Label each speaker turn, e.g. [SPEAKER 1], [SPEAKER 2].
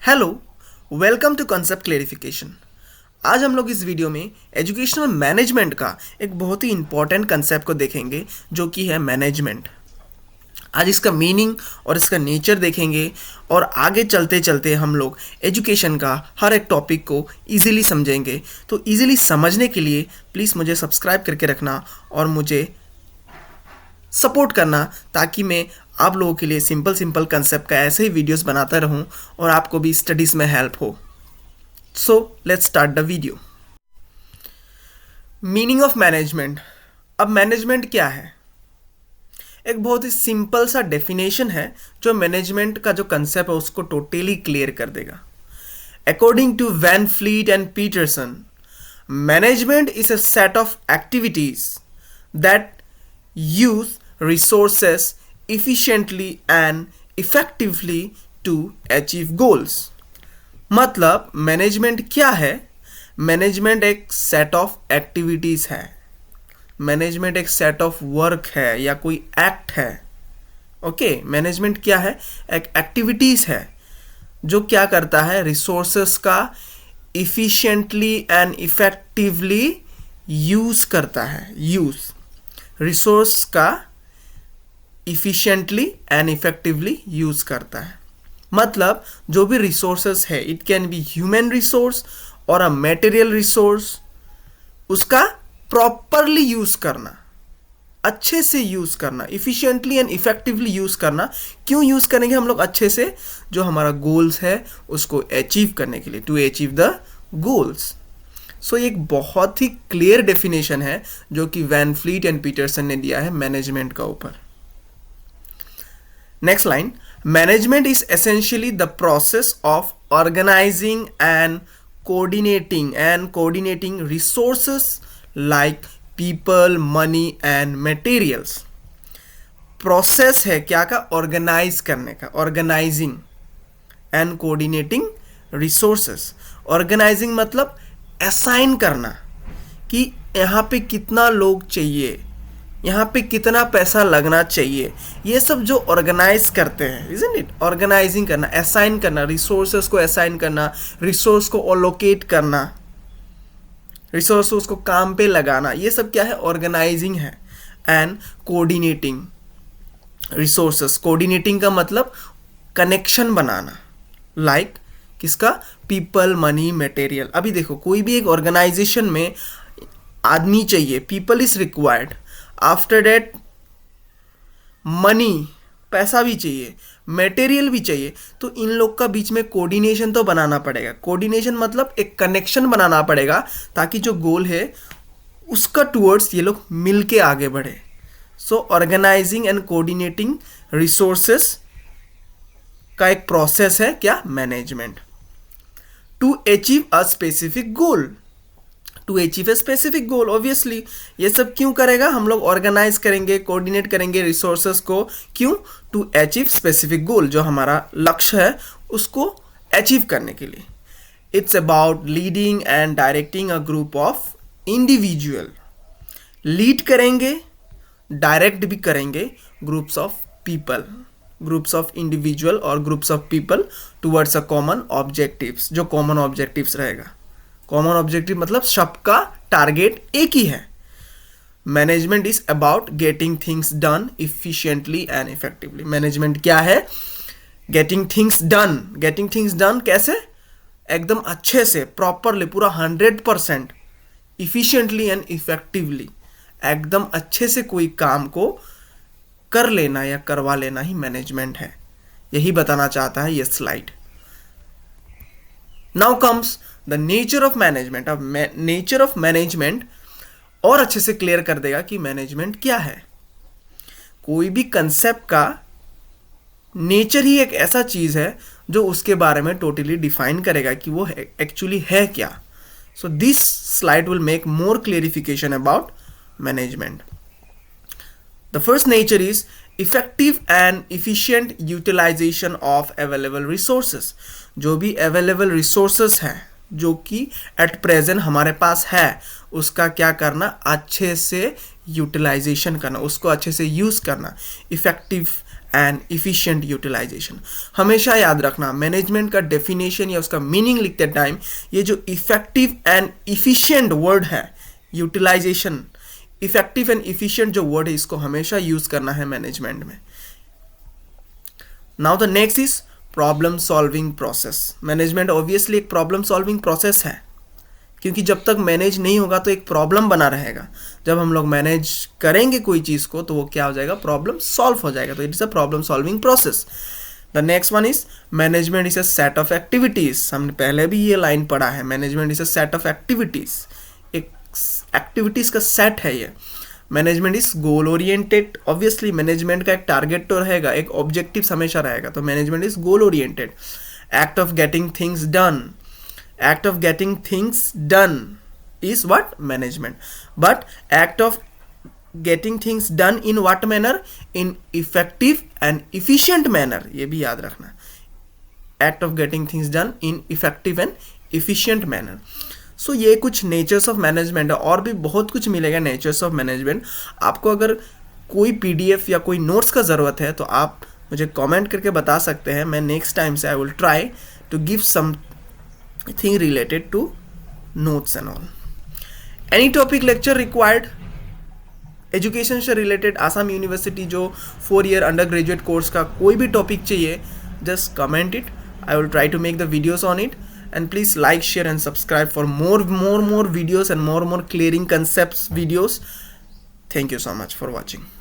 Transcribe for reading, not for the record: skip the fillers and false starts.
[SPEAKER 1] Hello, welcome to concept clarification. आज हम लोग इस वीडियो में एजुकेशनल मैनेजमेंट का एक बहुत ही इंपॉर्टेंट कंसेप्ट को देखेंगे जो कि है मैनेजमेंट। आज इसका मीनिंग और इसका नेचर देखेंगे और आगे चलते चलते हम लोग एजुकेशन का हर एक टॉपिक को इजीली समझेंगे। तो इजीली समझने के लिए प्लीज़ मुझे सब्सक्राइब करके रखना और मुझे सपोर्ट करना ताकि मैं आप लोगों के लिए सिंपल कंसेप्ट का ऐसे ही वीडियोस बनाता रहूं और आपको भी स्टडीज़ में हेल्प हो। So let's start the video. Meaning of management. अब मैनेजमेंट क्या है? एक बहुत ही सिंपल सा डेफिनेशन है जो मैनेजमेंट का जो कंसेप्ट है उसको टोटली क्लियर कर देगा। According to Van Fleet and Peterson, management is a set of activities that use resources efficiently and effectively to achieve goals। मतलब मैनेजमेंट क्या है? मैनेजमेंट एक सेट ऑफ एक्टिविटीज है, मैनेजमेंट एक सेट ऑफ वर्क है या कोई एक्ट है। ओके, मैनेजमेंट क्या है? एक एक्टिविटीज है जो क्या करता है? रिसोर्सेस का इफिशिएंटली एंड इफेक्टिवली यूज करता है। रिसोर्स का इफिशिएंटली एंड इफेक्टिवली यूज करता है। मतलब जो भी रिसोर्सेस है, it can be human resource और अ मटेरियल रिसोर्स, उसका प्रॉपरली यूज करना, अच्छे से यूज करना, इफिशिएंटली एंड इफेक्टिवली यूज करना। क्यों यूज करेंगे हम लोग अच्छे से? जो हमारा गोल्स है उसको अचीव करने के लिए, टू अचीव द गोल्स। सो एक बहुत ही क्लियर डेफिनेशन है जो कि वैन फ्लीट एंड पीटरसन ने दिया है मैनेजमेंट का ऊपर। Next line, management is essentially the process of organizing and coordinating resources like people, money and materials. Process है क्या का? ऑर्गेनाइज करने का, organizing and coordinating resources. Organizing मतलब असाइन करना कि यहाँ पे कितना लोग चाहिए, यहाँ पे कितना पैसा लगना चाहिए, ये सब जो ऑर्गेनाइज करते हैं, इजंट इट? ऑर्गेनाइजिंग करना, असाइन करना, रिसोर्सेस को असाइन करना, रिसोर्स को ओलोकेट करना, रिसोर्स को काम पे लगाना, ये सब क्या है? ऑर्गेनाइजिंग है। एंड कोऑर्डिनेटिंग रिसोर्सेस, कोऑर्डिनेटिंग का मतलब कनेक्शन बनाना, लाइक किसका? People, money, material. अभी देखो, कोई भी एक ऑर्गेनाइजेशन में आदमी चाहिए, people is required, after that money, पैसा भी चाहिए, मटेरियल भी चाहिए। तो इन लोग का बीच में कोऑर्डिनेशन तो बनाना पड़ेगा। कोऑर्डिनेशन मतलब एक कनेक्शन बनाना पड़ेगा ताकि जो गोल है उसका टूवर्ड्स ये लोग मिल के आगे बढ़े। So organizing and coordinating resources का एक प्रोसेस है क्या? Management. To achieve a specific goal, to achieve a specific goal, obviously ये सब क्यों करेगा? हम लोग ऑर्गेनाइज करेंगे, कोऑर्डिनेट करेंगे रिसोर्सेस को। क्यों? टू अचीव स्पेसिफिक गोल, जो हमारा लक्ष्य है उसको अचीव करने के लिए। It's about leading and directing a group of individual. Lead करेंगे, डायरेक्ट भी करेंगे groups of people, groups of individual और groups of people towards a common objectives. जो कॉमन ऑब्जेक्टिव्स रहेगा, कॉमन ऑब्जेक्टिव मतलब सबका टारगेट एक ही है। Management is about getting things done efficiently and effectively. Management क्या है? Getting things done. Getting things done कैसे? एकदम अच्छे से, प्रॉपरली, पूरा 100% इफिशिएंटली एंड इफेक्टिवली, एकदम अच्छे से कोई काम को कर लेना या करवा लेना ही मैनेजमेंट है। यही बताना चाहता है ये slide. Now comes the nature of management. अब नेचर ऑफ मैनेजमेंट और अच्छे से क्लियर कर देगा कि मैनेजमेंट क्या है। कोई भी कंसेप्ट का नेचर ही एक ऐसा चीज है जो उसके बारे में टोटली डिफाइन करेगा कि वो एक्चुअली है क्या। So this slide will make more clarification about management. The first nature is effective and efficient utilization of available resources। जो भी available resources है, जो कि at present हमारे पास है, उसका क्या करना? अच्छे से utilization करना, उसको अच्छे से use करना। effective and efficient utilization. हमेशा याद रखना मैनेजमेंट का डेफिनेशन या उसका मीनिंग लिखते टाइम ये जो इफेक्टिव एंड इफिशिएंट वर्ड है, यूटिलाइजेशन, इफेक्टिव एंड इफिशिएंट जो वर्ड है इसको हमेशा यूज करना है मैनेजमेंट में। Now the next is problem solving process. Management obviously एक प्रॉब्लम सॉल्विंग प्रोसेस है, क्योंकि जब तक मैनेज नहीं होगा तो एक प्रॉब्लम बना रहेगा। जब हम लोग मैनेज करेंगे कोई चीज़ को तो वो क्या हो जाएगा, प्रॉब्लम सॉल्व हो जाएगा। तो it is a problem solving process. The next one is management is a set of activities. हमने पहले भी ये लाइन पढ़ा है, management is a set of activities, एक एक्टिविटीज का सेट है ये। Management is goal oriented. Obviously management का एक टारगेट तो रहेगा, एक ऑब्जेक्टिव हमेशा रहेगा, तो management is goal oriented. Act of getting things done, act of getting things done is what, management. But act of getting things done in what manner, in effective and efficient manner, ये भी याद रखना, act of getting things done in effective and efficient manner. So ये कुछ natures of management है, और भी बहुत कुछ मिलेगा natures of management। आपको अगर कोई PDF या कोई notes का ज़रूरत है तो आप मुझे comment करके बता सकते हैं। मैं next टाइम से I will try to give some thing related to notes and all. Any topic lecture required education से रिलेटेड, आसाम यूनिवर्सिटी जो 4 year अंडर ग्रेजुएट कोर्स का कोई भी टॉपिक चाहिए, just comment it, I will try to make the videos on it, and please like, share and subscribe for more videos and more clearing concepts videos. Thank you so much for watching.